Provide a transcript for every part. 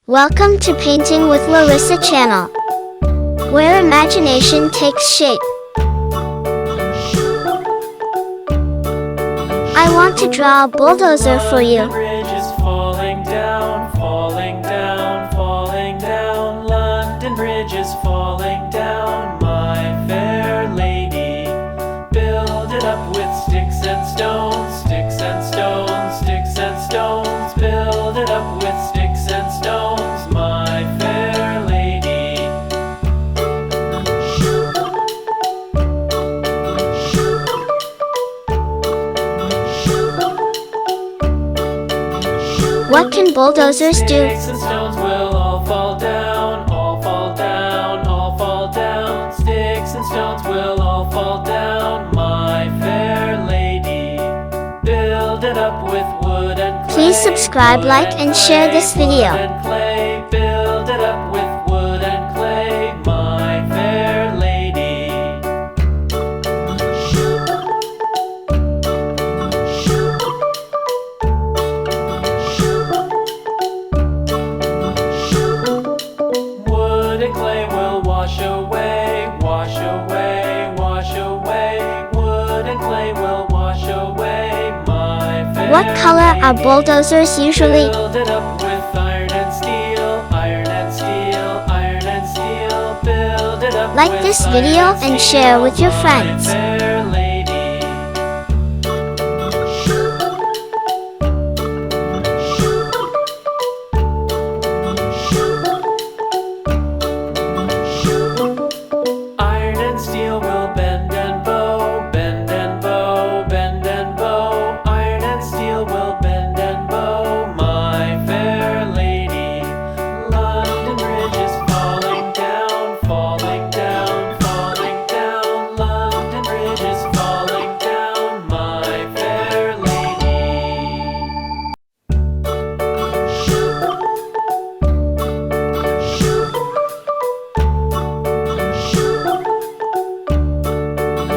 Welcome to Painting with Larisa channel, where imagination takes shape. I want to draw a bulldozer for you. Bridge is falling down, falling down, falling down. London Bridge is falling down, my fair lady. Build it up with sticks and stones, sticks and stones, sticks and stones. Build it up with sticks and stones, my fair lady. What can bulldozers do? Sticks and stones will all fall down, all fall down, all fall down. Sticks and stones will all fall down, my fair lady. Build it up with wood and clay. Please subscribe, like, and share this video. Wood and clay. Build it up with wood and clay, my fair lady. Wood and clay will wash away, wash away, wash away. Wood and clay will wash away, my fair What color are bulldozers usually? Build it up with iron and steel, iron and steel, iron and steel. Build it up Like with this iron video and and steel, share with your my friends. fair lady. Iron and steel will bend and bow, bend and bow, bend and bow. Iron and steel will bend and bow, my fair lady. London Bridge is falling down, falling down, falling down. London Bridge is falling down, my fair lady.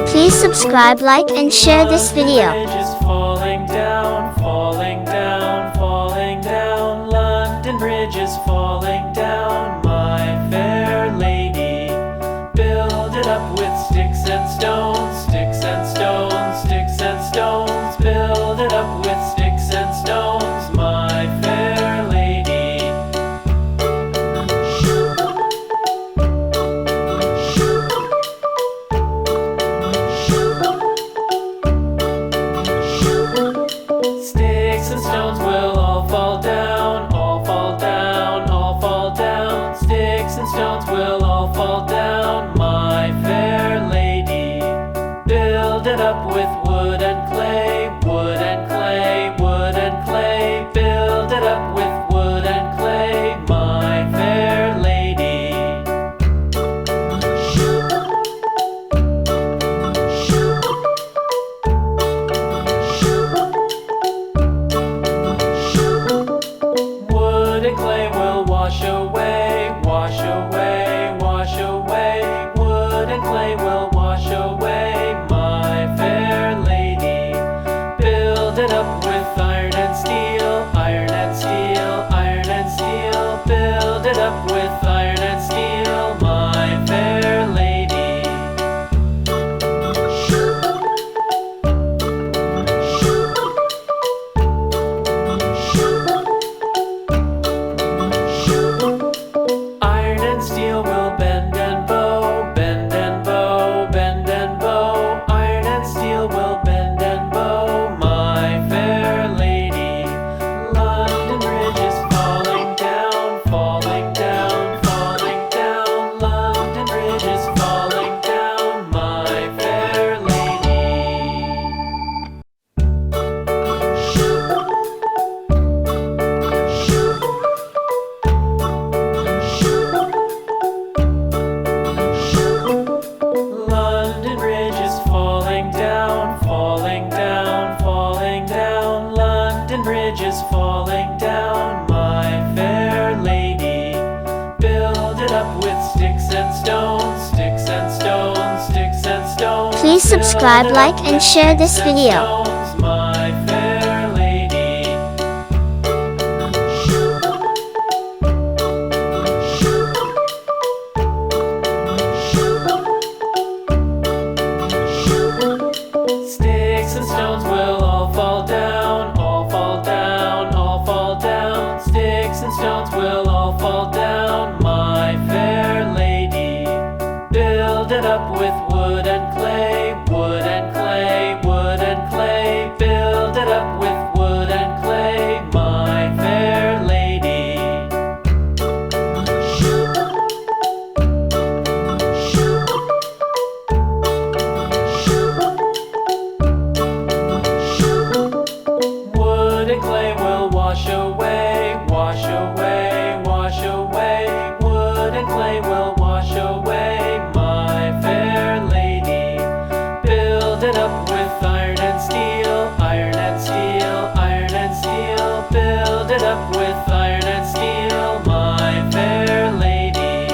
Please subscribe, like, and share this video. London Bridge is falling down, falling down, falling down. London Bridge is falling down, my fair lady. Build it up with sticks and stones, sticks and stones, sticks and stones. Build it up with sticks and stones, my fair lady. Sticks and stones will all fall down, all fall down, all fall down. Sticks and stones will all fall down, my fair lady. Build it up with wood and clay, wood and clay, wood and clay. Build it up with wood and clay, my fair lady. Wood and clay will wash away, wash away, wash away. Wood and clay will wash away, my fair lady. Build it up with iron and steel, iron and steel, iron and steel. Build it up with iron and steel, my fair lady. Iron and steel will bend and bow, bend and bow, bend and bow. Iron and steel will bend and bow, my fair lady. London Bridge is falling down, falling down, falling down. London Bridge is falling down, my fair lady. London Bridge is falling down, falling down, falling down. London Bridge is falling down, my fair lady. Build it up with sticks and stones, sticks and stones, sticks and stones. Please subscribe, like, and share this video. Stones, my fair lady. stones will all fall down, my fair lady. Build it up with wood and clay, wood and clay, wood and clay. Build it up with wood and clay, my fair lady. Wood and clay will wash away, wash away, wash away. Wood and clay will wash away, my fair lady. Build it up with iron and steel, iron and steel, iron and steel. Build it up with iron and steel, my fair lady.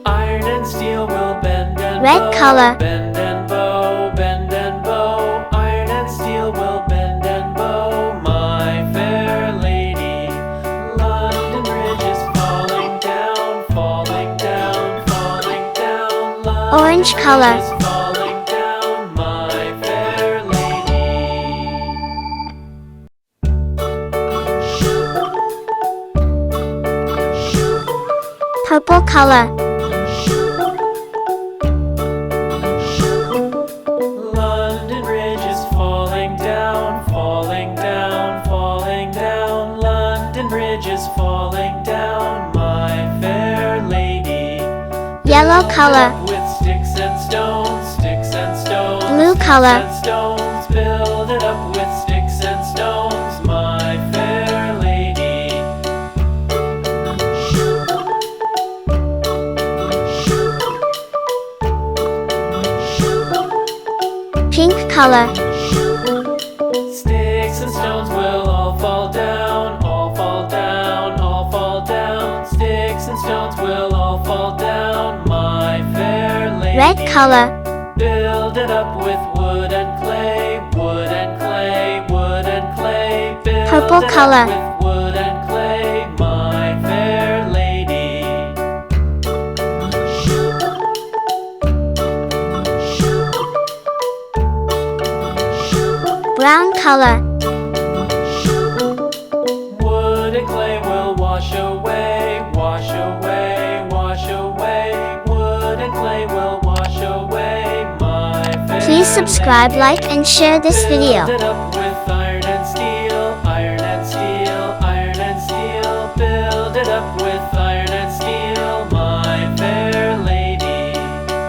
Iron and steel will bend and Red bow, color. bend and bow, bend and bow. Iron and steel will bend and bow, my fair lady. London Bridge is falling down, falling down, falling down. London Orange color. Bridge is falling down, my fair lady. Purple color. London Bridge is falling down, falling down, falling down. London Bridge is falling down, my fair lady. Yellow Build it color. up with sticks and stones, sticks and stones. Blue sticks color. and stones. Build it up with sticks and stones, my fair lady. Pink color. Sticks and stones will all fall down, all fall down, all fall down. Sticks and stones will all fall down, my fair lady. Red color. Build it up with wood and clay, wood and clay, wood and clay. Build Purple it color. up with wood and clay, my fair lady. Brown color. Wood and clay will wash away, wash away, wash away. Wood and clay will wash away, my fair Please subscribe, like, and share this video. Build it up with